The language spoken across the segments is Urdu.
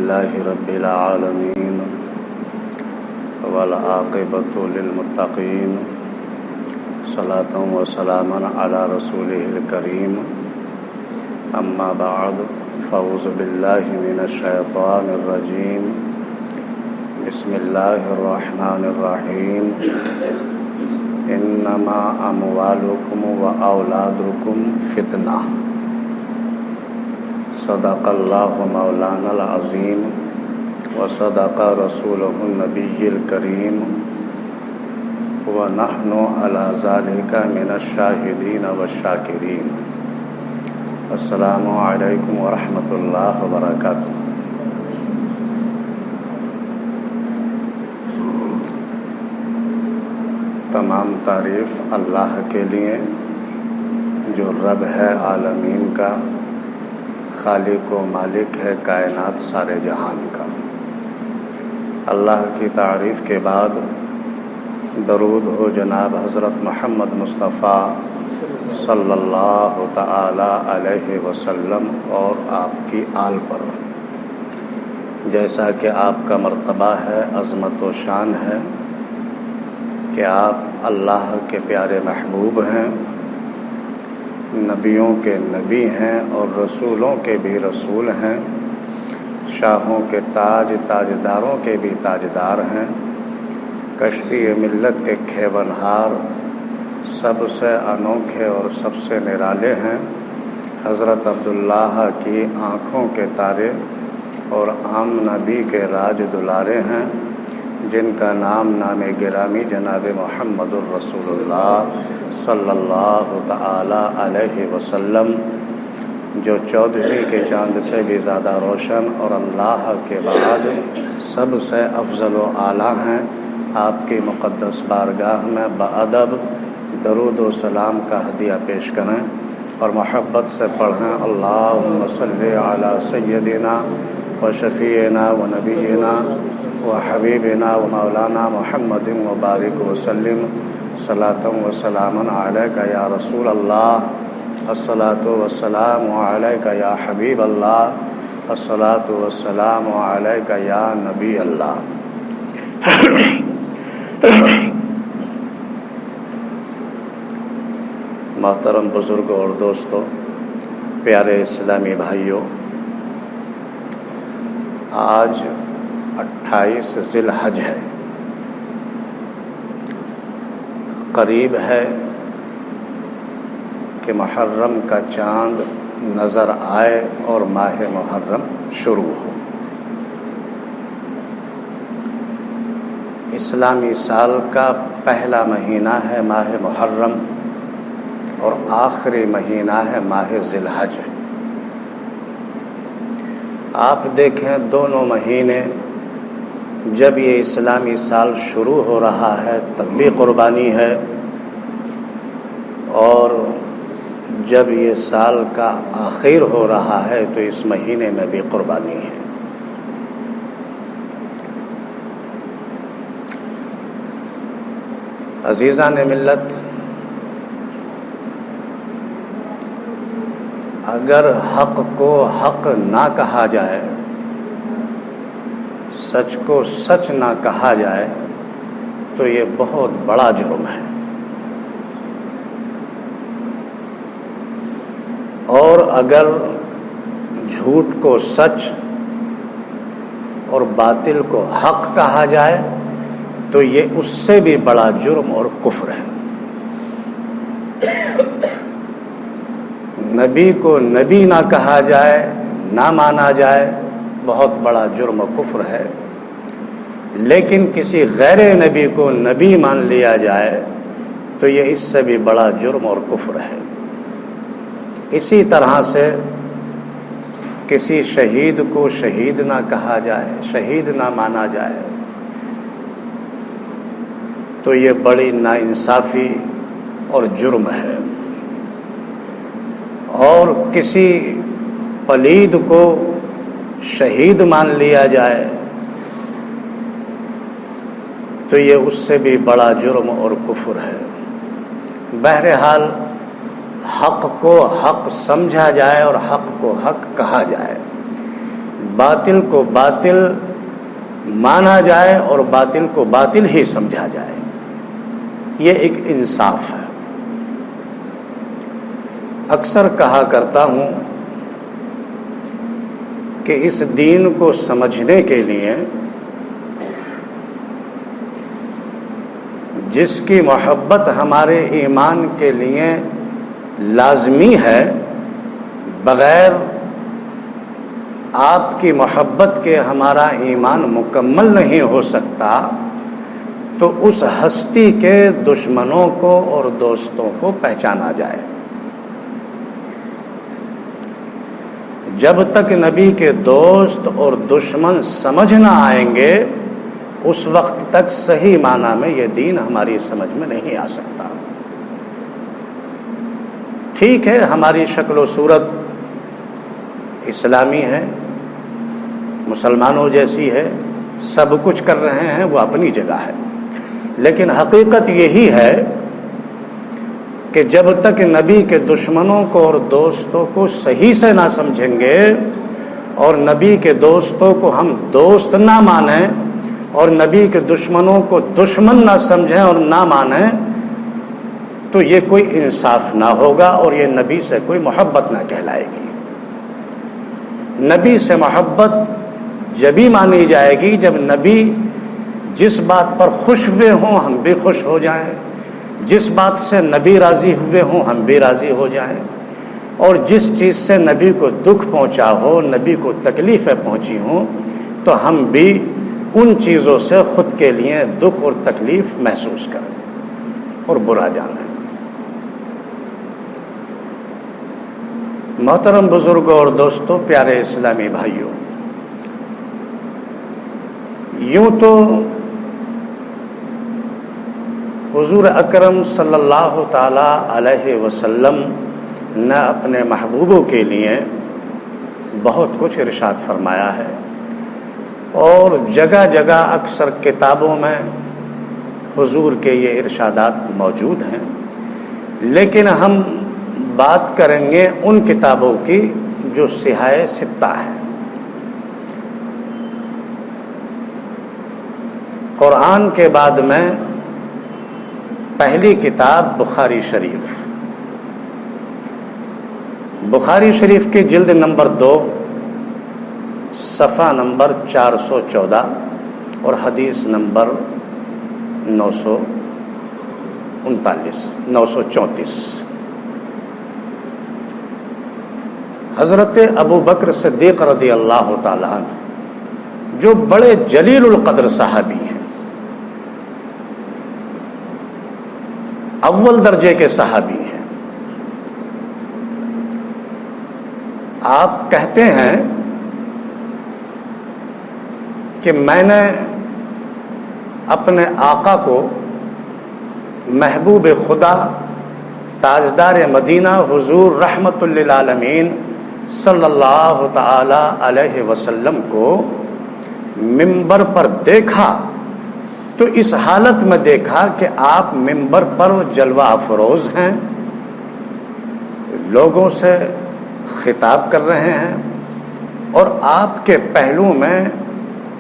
لله رب العالمين والعاقبة للمتقين صلاة وسلاما على رسوله الكريم أما بعد فأعوذ بالله من الشيطان الرجيم بسم الله الرحمن الرحيم انما اموالکم و اولادکم فتنہ صدق اللہ مولانا العظیم وصدق رسولہ النبی الکریم ونحن علی ذلک من الشاہدین والشاکرین۔ السلام علیکم ورحمۃ اللہ وبرکاتہ۔ تمام تعریف اللہ کے لیے جو رب ہے عالمین کا، خالق و مالک ہے کائنات سارے جہان کا۔ اللہ کی تعریف کے بعد درود ہو جناب حضرت محمد مصطفیٰ صلی اللہ تعالی علیہ وسلم اور آپ کی آل پر۔ جیسا کہ آپ کا مرتبہ ہے، عظمت و شان ہے کہ آپ اللہ کے پیارے محبوب ہیں، نبیوں کے نبی ہیں اور رسولوں کے بھی رسول ہیں، شاہوں کے تاجداروں کے بھی تاجدار ہیں، کشتی ملت کے کھیونہار، سب سے انوکھے اور سب سے نرالے ہیں، حضرت عبداللہ کی آنکھوں کے تارے اور عام نبی کے راج دلارے ہیں، جن کا نام گرامی جناب محمد الرسول اللہ صلی اللہ تعالی علیہ وسلم، جو 14ویں کے چاند سے بھی زیادہ روشن اور اللہ کے بعد سب سے افضل و اعلیٰ ہیں۔ آپ کی مقدس بارگاہ میں بادب درود و سلام کا ہدیہ پیش کریں اور محبت سے پڑھیں، اللہم صلی علی سیدنا و شفیعنا و نبینا و حبیبنا و مولانا محمد مبارک وسلم، صلاۃ و سلام علیک یا رسول اللہ، الصلاۃ والسلام علیک یا حبیب اللہ، الصلاۃ والسلام علیک یا نبی اللہ۔ محترم بزرگوں اور دوستوں، پیارے اسلامی بھائیوں، آج 28 ذی الحج ہے، قریب ہے کہ محرم کا چاند نظر آئے اور ماہ محرم شروع ہو۔ اسلامی سال کا پہلا مہینہ ہے ماہ محرم اور آخری مہینہ ہے ماہ ذی الحج۔ آپ دیکھیں دونوں مہینے، جب یہ اسلامی سال شروع ہو رہا ہے تب بھی قربانی ہے، اور جب یہ سال کا آخر ہو رہا ہے تو اس مہینے میں بھی قربانی ہے۔ عزیزان ملت، اگر حق کو حق نہ کہا جائے، سچ کو سچ نہ کہا جائے تو یہ بہت بڑا جرم ہے، اور اگر جھوٹ کو سچ اور باطل کو حق کہا جائے تو یہ اس سے بھی بڑا جرم اور کفر ہے۔ نبی کو نبی نہ کہا جائے، نہ مانا جائے، بہت بڑا جرم و کفر ہے، لیکن کسی غیر نبی کو نبی مان لیا جائے تو یہ اس سے بھی بڑا جرم اور کفر ہے۔ اسی طرح سے کسی شہید کو شہید نہ کہا جائے، شہید نہ مانا جائے تو یہ بڑی ناانصافی اور جرم ہے، اور کسی پلید کو شہید مان لیا جائے تو یہ اس سے بھی بڑا جرم اور کفر ہے۔ بہرحال حق کو حق سمجھا جائے اور حق کو حق کہا جائے۔ باطل کو باطل مانا جائے اور باطل کو باطل ہی سمجھا جائے، یہ ایک انصاف ہے۔ اکثر کہا کرتا ہوں کہ اس دین کو سمجھنے کے لیے جس کی محبت ہمارے ایمان کے لیے لازمی ہے، بغیر آپ کی محبت کے ہمارا ایمان مکمل نہیں ہو سکتا، تو اس ہستی کے دشمنوں کو اور دوستوں کو پہچانا جائے۔ جب تک نبی کے دوست اور دشمن سمجھ نہ آئیں گے، اس وقت تک صحیح معنی میں یہ دین ہماری سمجھ میں نہیں آ سکتا۔ ٹھیک ہے، ہماری شکل و صورت اسلامی ہے، مسلمانوں جیسی ہے، سب کچھ کر رہے ہیں، وہ اپنی جگہ ہے، لیکن حقیقت یہی ہے کہ جب تک نبی کے دشمنوں کو اور دوستوں کو صحیح سے نہ سمجھیں گے اور نبی کے دوستوں کو ہم دوست نہ مانیں اور نبی کے دشمنوں کو دشمن نہ سمجھیں اور نہ مانیں، تو یہ کوئی انصاف نہ ہوگا اور یہ نبی سے کوئی محبت نہ کہلائے گی۔ نبی سے محبت جبھی مانی جائے گی جب نبی جس بات پر خوش ہوئے ہوں ہم بھی خوش ہو جائیں، جس بات سے نبی راضی ہوئے ہوں ہم بھی راضی ہو جائیں، اور جس چیز سے نبی کو دکھ پہنچا ہو، نبی کو تکلیفیں پہنچی ہوں، تو ہم بھی ان چیزوں سے خود کے لیے دکھ اور تکلیف محسوس کریں اور برا جانیں۔ محترم بزرگوں اور دوستوں، پیارے اسلامی بھائیوں، یوں تو حضور اکرم صلی اللہ تعالی علیہ وسلم نے اپنے محبوبوں کے لیے بہت کچھ ارشاد فرمایا ہے، اور جگہ جگہ اکثر کتابوں میں حضور کے یہ ارشادات موجود ہیں، لیکن ہم بات کریں گے ان کتابوں کی جو صحاح ستہ ہے۔ قرآن کے بعد میں پہلی کتاب بخاری شریف، بخاری شریف کی جلد نمبر 2 صفحہ نمبر 414 اور حدیث نمبر 934۔ حضرت ابو بکر صدیق رضی اللہ تعالیٰ عنہ جو بڑے جلیل القدر صحابی ہیں، اول درجے کے صحابی ہیں، آپ کہتے ہیں کہ میں نے اپنے آقا کو محبوب خدا تاجدار مدینہ حضور رحمت للعالمین صلی اللہ تعالی علیہ وسلم کو منبر پر دیکھا، تو اس حالت میں دیکھا کہ آپ منبر پر جلوہ افروز ہیں، لوگوں سے خطاب کر رہے ہیں، اور آپ کے پہلو میں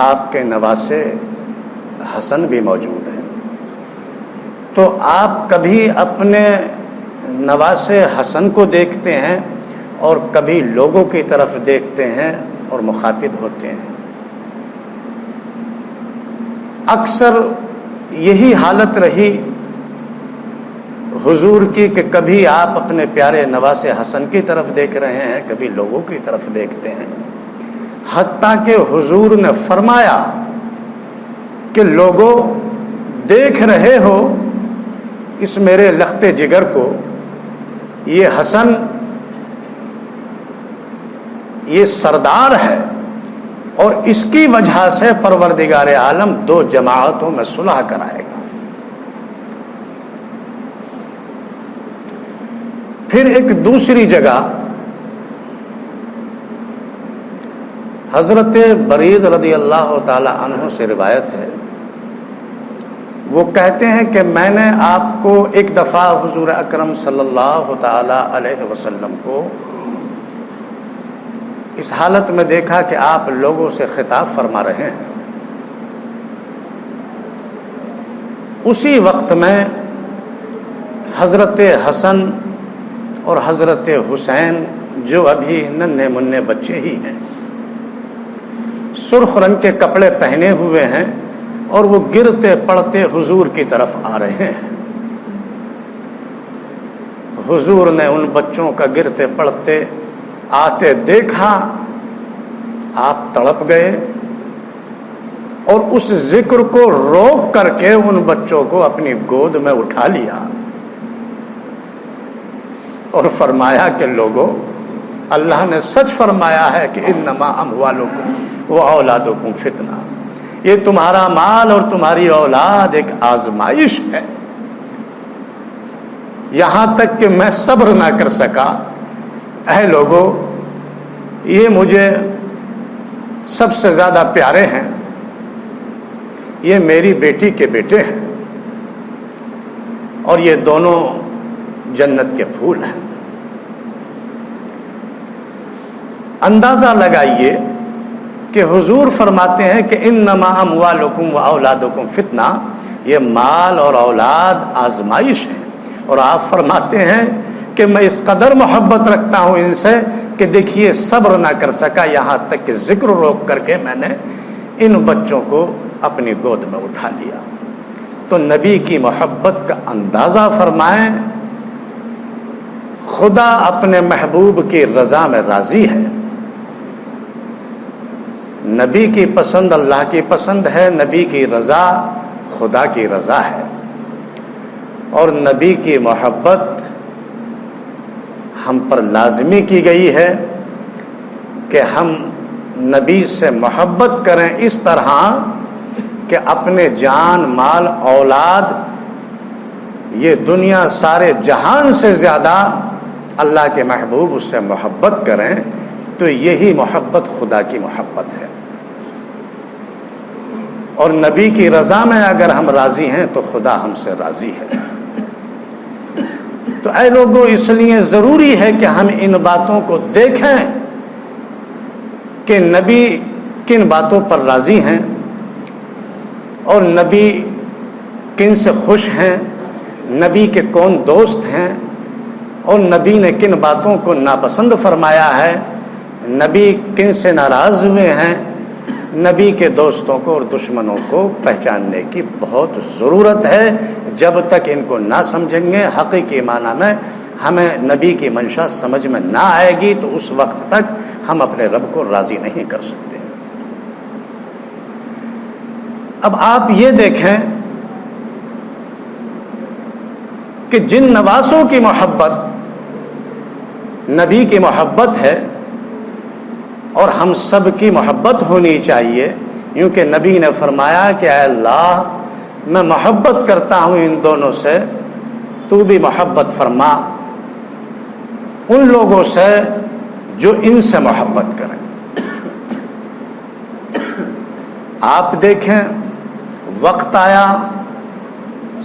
آپ کے نواسے حسن بھی موجود ہیں۔ تو آپ کبھی اپنے نواسے حسن کو دیکھتے ہیں اور کبھی لوگوں کی طرف دیکھتے ہیں اور مخاطب ہوتے ہیں۔ اکثر یہی حالت رہی حضور کی کہ کبھی آپ اپنے پیارے نواسے حسن کی طرف دیکھ رہے ہیں، کبھی لوگوں کی طرف دیکھتے ہیں، حتیٰ کہ حضور نے فرمایا کہ لوگوں دیکھ رہے ہو اس میرے لخت جگر کو، یہ حسن یہ سردار ہے، اور اس کی وجہ سے پروردگار عالم 2 جماعتوں میں صلح کرائے گا۔ پھر ایک دوسری جگہ حضرت برید رضی اللہ تعالی عنہ سے روایت ہے، وہ کہتے ہیں کہ میں نے آپ کو ایک دفعہ حضور اکرم صلی اللہ تعالی علیہ وسلم کو اس حالت میں دیکھا کہ آپ لوگوں سے خطاب فرما رہے ہیں. اسی وقت میں حضرت حسن اور حضرت حسین جو ابھی ننھے منھے بچے ہی ہیں، سرخ رنگ کے کپڑے پہنے ہوئے ہیں اور وہ گرتے پڑتے حضور کی طرف آ رہے ہیں. حضور نے ان بچوں کا گرتے پڑتے آتے دیکھا، آپ تڑپ گئے اور اس ذکر کو روک کر کے ان بچوں کو اپنی گود میں اٹھا لیا اور فرمایا کہ لوگو، اللہ نے سچ فرمایا ہے کہ انما اموالکم و اولادکم فتنہ، یہ تمہارا مال اور تمہاری اولاد ایک آزمائش ہے. یہاں تک کہ میں صبر نہ کر سکا. اے لوگو، یہ مجھے سب سے زیادہ پیارے ہیں، یہ میری بیٹی کے بیٹے ہیں اور یہ دونوں جنت کے پھول ہیں. اندازہ لگائیے کہ حضور فرماتے ہیں کہ انما اموالکم و اولادکم فتنہ، یہ مال اور اولاد آزمائش ہے، اور آپ فرماتے ہیں کہ میں اس قدر محبت رکھتا ہوں ان سے کہ دیکھیے صبر نہ کر سکا، یہاں تک کہ ذکر روک کر کے میں نے ان بچوں کو اپنی گود میں اٹھا لیا. تو نبی کی محبت کا اندازہ فرمائیں. خدا اپنے محبوب کی رضا میں راضی ہے. نبی کی پسند اللہ کی پسند ہے، نبی کی رضا خدا کی رضا ہے، اور نبی کی محبت ہم پر لازمی کی گئی ہے کہ ہم نبی سے محبت کریں اس طرح کہ اپنے جان مال اولاد یہ دنیا سارے جہان سے زیادہ اللہ کے محبوب اس سے محبت کریں. تو یہی محبت خدا کی محبت ہے، اور نبی کی رضا میں اگر ہم راضی ہیں تو خدا ہم سے راضی ہے. تو اے لوگوں، اس لیے ضروری ہے کہ ہم ان باتوں کو دیکھیں کہ نبی کن باتوں پر راضی ہیں اور نبی کن سے خوش ہیں، نبی کے کون دوست ہیں، اور نبی نے کن باتوں کو ناپسند فرمایا ہے، نبی کن سے ناراض ہوئے ہیں. نبی کے دوستوں کو اور دشمنوں کو پہچاننے کی بہت ضرورت ہے. جب تک ان کو نہ سمجھیں گے حقیقی معنی میں ہمیں نبی کی منشا سمجھ میں نہ آئے گی، تو اس وقت تک ہم اپنے رب کو راضی نہیں کر سکتے. اب آپ یہ دیکھیں کہ جن نواسوں کی محبت نبی کی محبت ہے، اور ہم سب کی محبت ہونی چاہیے، کیونکہ نبی نے فرمایا کہ اے اللہ، میں محبت کرتا ہوں ان دونوں سے، تو بھی محبت فرما ان لوگوں سے جو ان سے محبت کریں. آپ دیکھیں، وقت آیا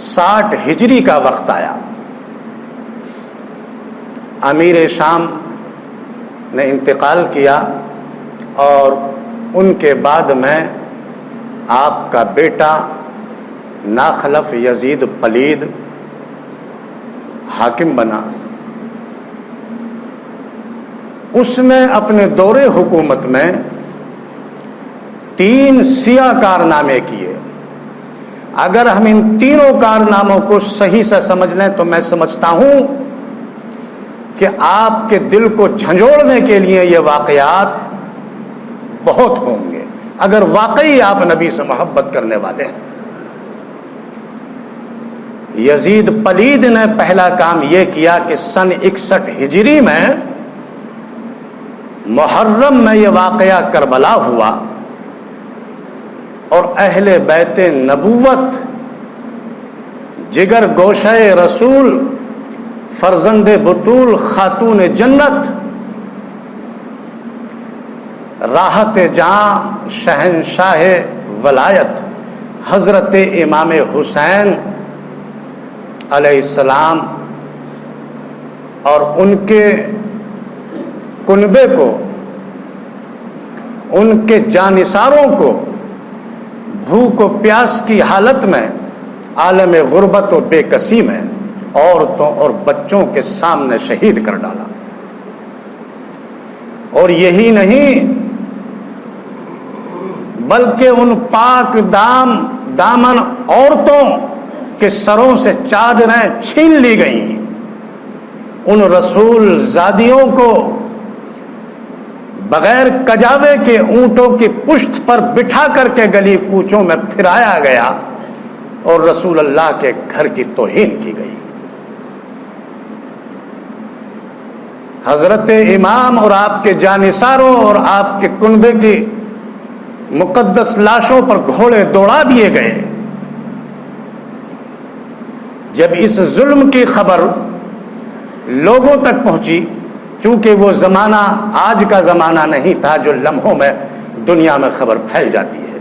60 ہجری کا وقت آیا، امیر شام نے انتقال کیا، اور ان کے بعد میں آپ کا بیٹا ناخلف یزید پلید حاکم بنا. اس نے اپنے دور حکومت میں 3 سیاہ کارنامے کیے. اگر ہم ان تینوں کارناموں کو صحیح سے سمجھ لیں تو میں سمجھتا ہوں کہ آپ کے دل کو جھنجھوڑنے کے لیے یہ واقعات بہت ہوں گے، اگر واقعی آپ نبی سے محبت کرنے والے ہیں. یزید پلید نے پہلا کام یہ کیا کہ سن 61 ہجری میں محرم میں یہ واقعہ کربلا ہوا، اور اہل بیت نبوت، جگر گوشہ رسول، فرزند بطول، خاتون جنت، راحت جاں، شہنشاہ ولایت، حضرت امام حسین علیہ السلام اور ان کے کنبے کو ان کے جانثاروں کو بھوک و پیاس کی حالت میں عالم غربت و بے کسی میں عورتوں اور بچوں کے سامنے شہید کر ڈالا. اور یہی نہیں بلکہ ان پاک دامن عورتوں کے سروں سے چادریں چھین لی گئیں. ان رسول زادیوں کو بغیر کجاوے کے اونٹوں کی پشت پر بٹھا کر کے گلی کوچوں میں پھرایا گیا اور رسول اللہ کے گھر کی توہین کی گئی. حضرت امام اور آپ کے جانثاروں اور آپ کے کنبے کی مقدس لاشوں پر گھوڑے دوڑا دیے گئے. جب اس ظلم کی خبر لوگوں تک پہنچی، چونکہ وہ زمانہ آج کا زمانہ نہیں تھا جو لمحوں میں دنیا میں خبر پھیل جاتی ہے،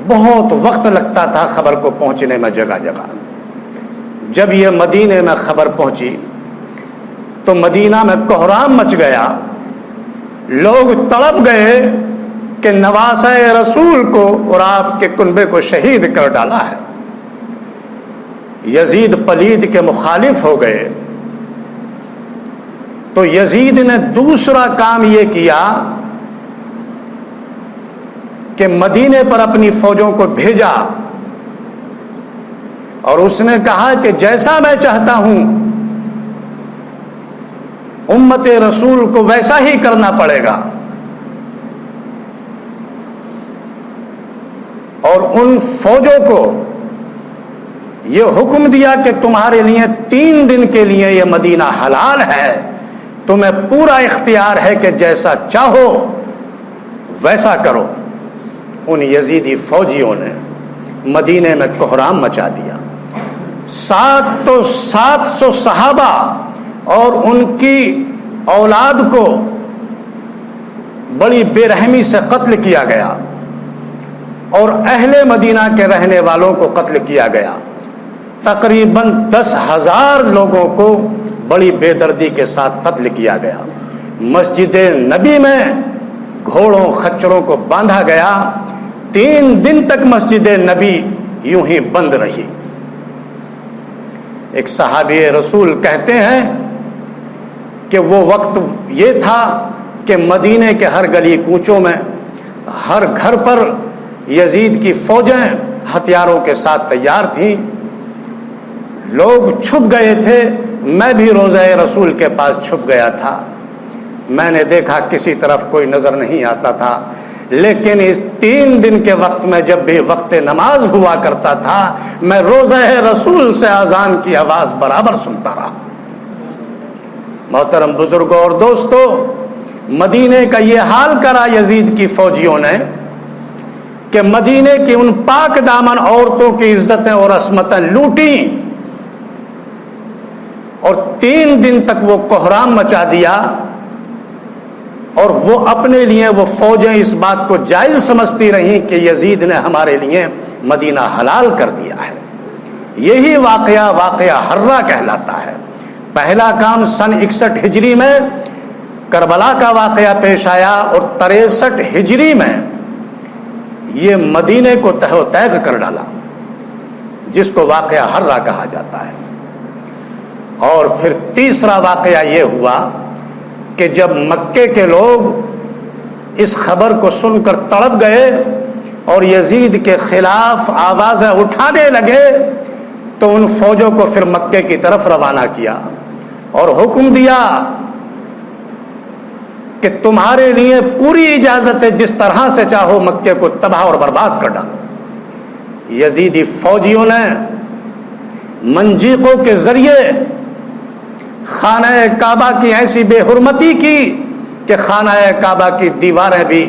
بہت وقت لگتا تھا خبر کو پہنچنے میں جگہ جگہ. جب یہ مدینے میں خبر پہنچی تو مدینہ میں کوہرام مچ گیا. لوگ تڑپ گئے کہ نواسہ رسول کو اور آپ کے کنبے کو شہید کر ڈالا ہے. یزید پلید کے مخالف ہو گئے. تو یزید نے دوسرا کام یہ کیا کہ مدینے پر اپنی فوجوں کو بھیجا اور اس نے کہا کہ جیسا میں چاہتا ہوں امت رسول کو ویسا ہی کرنا پڑے گا. اور ان فوجوں کو یہ حکم دیا کہ تمہارے لیے 3 دن کے لیے یہ مدینہ حلال ہے، تمہیں پورا اختیار ہے کہ جیسا چاہو ویسا کرو. ان یزیدی فوجیوں نے مدینے میں کوہرام مچا دیا. 700 صحابہ اور ان کی اولاد کو بڑی بے رحمی سے قتل کیا گیا اور اہل مدینہ کے رہنے والوں کو قتل کیا گیا. تقریباً 10,000 لوگوں کو بڑی بے دردی کے ساتھ قتل کیا گیا. مسجد نبی میں گھوڑوں خچروں کو باندھا گیا. 3 دن تک مسجد نبی یوں ہی بند رہی. ایک صحابی رسول کہتے ہیں کہ وہ وقت یہ تھا کہ مدینے کے ہر گلی کوچوں میں ہر گھر پر یزید کی فوجیں ہتھیاروں کے ساتھ تیار تھیں. لوگ چھپ گئے تھے. میں بھی روضہ رسول کے پاس چھپ گیا تھا. میں نے دیکھا کسی طرف کوئی نظر نہیں آتا تھا، لیکن اس 3 دن کے وقت میں جب بھی وقت نماز ہوا کرتا تھا میں روضہ رسول سے اذان کی آواز برابر سنتا رہا. محترم بزرگوں اور دوستو، مدینے کا یہ حال کرا یزید کی فوجیوں نے کہ مدینے کی ان پاک دامن عورتوں کی عزتیں اور عصمتیں لوٹی اور 3 دن تک وہ کوہرام مچا دیا. اور وہ اپنے لیے وہ فوجیں اس بات کو جائز سمجھتی رہیں کہ یزید نے ہمارے لیے مدینہ حلال کر دیا ہے. یہی واقعہ حرہ کہلاتا ہے. پہلا کام سن 61 ہجری میں کربلا کا واقعہ پیش آیا اور 63 ہجری میں یہ مدینے کو تہ و تیغ کر ڈالا، جس کو واقعہ حرہ کہا جاتا ہے. اور پھر تیسرا واقعہ یہ ہوا کہ جب مکے کے لوگ اس خبر کو سن کر تڑپ گئے اور یزید کے خلاف آوازیں اٹھانے لگے تو ان فوجوں کو پھر مکے کی طرف روانہ کیا اور حکم دیا کہ تمہارے لیے پوری اجازت ہے، جس طرح سے چاہو مکے کو تباہ اور برباد کر ڈالو. یزیدی فوجیوں نے منجیقوں کے ذریعے خانہ کعبہ کی ایسی بے حرمتی کی کہ خانہ کعبہ کی دیواریں بھی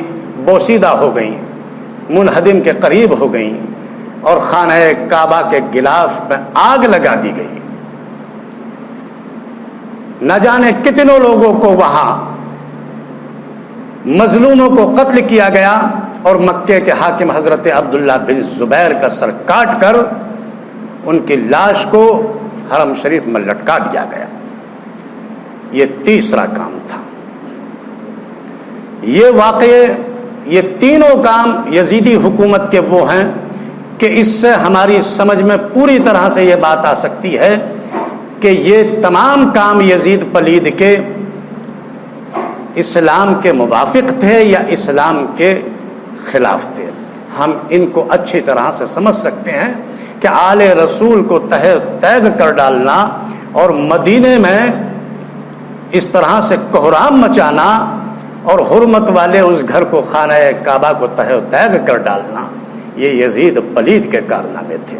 بوسیدہ ہو گئیں، منہدم کے قریب ہو گئیں اور خانہ کعبہ کے غلاف میں آگ لگا دی گئی. نہ جانے کتنوں لوگوں کو وہاں مظلوموں کو قتل کیا گیا اور مکے کے حاکم حضرت عبداللہ بن زبیر کا سر کاٹ کر ان کی لاش کو حرم شریف میں لٹکا دیا گیا. یہ تیسرا کام تھا. یہ واقعے یہ تینوں کام یزیدی حکومت کے وہ ہیں کہ اس سے ہماری سمجھ میں پوری طرح سے یہ بات آ سکتی ہے کہ یہ تمام کام یزید پلید کے اسلام کے موافق تھے یا اسلام کے خلاف تھے. ہم ان کو اچھی طرح سے سمجھ سکتے ہیں کہ آل رسول کو تیگ کر ڈالنا اور مدینے میں اس طرح سے کوہرام مچانا اور حرمت والے اس گھر کو خانہ کعبہ کو تیگ کر ڈالنا یہ یزید پلید کے کارنامے تھے.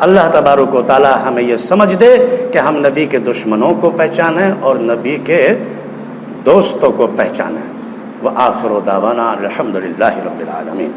اللہ تبارک و تعالی ہمیں یہ سمجھ دے کہ ہم نبی کے دشمنوں کو پہچانیں اور نبی کے دوستوں کو پہچانیں. وآخر دعوانا الحمدللہ رب العالمین.